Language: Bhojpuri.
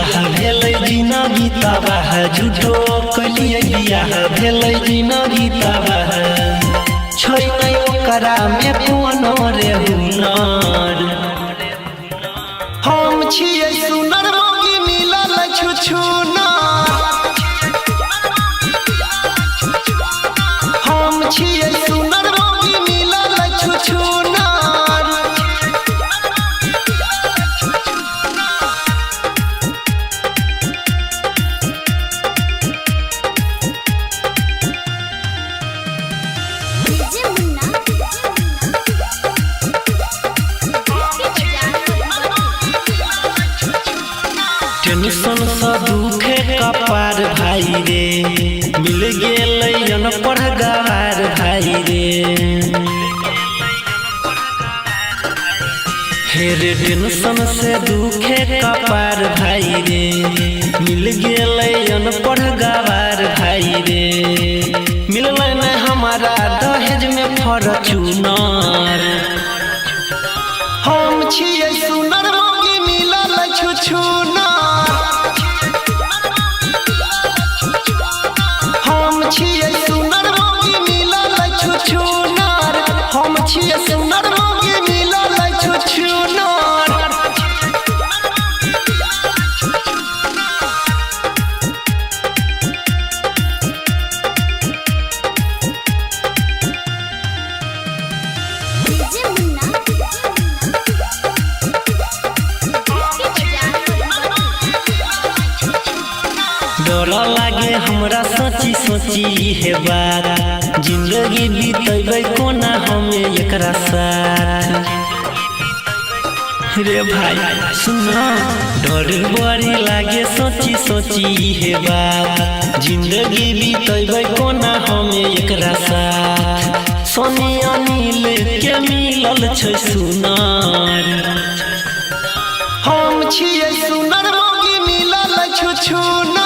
बियाह भेलै जिनगी तबाह झूठो कलिए बियाह भेलै जिनगी तबाह छै नै ओकरा में कोनो रे हुनर हम छियै सुनर मोगी मिलल छुछुना हम छियै सुनर मोगी मिलल छुछुना टेंशन सा दुखे कपार भाई रे मिल गेलै अनपढ़ गवार भाई रे हेरे टेंशन से दुखे कपार भाई रे मिल गेलै अनपढ़ गवार भाई रे मिललै न हमारा दहेज में फॉर्च्यूनर हम छियै सुनर मोगी मिलल छुछुना हम छियै सुनर मोगी मिलल छुछुनर हम छियै सुनर मोगी मिलल छुछुनर डर लागे हमरा सोची सोची हे बात जिंदगी बीतेबै कोना हमें एकरा साथ रे भाई सुना डर बड़ी लागे सोची सोची हे बात जिंदगी बीतेबै कोना हमें एकरा साथ सोनी अनिल के मिलल छै सुनार हम छियै सुनर मोगी मिलल छुछुना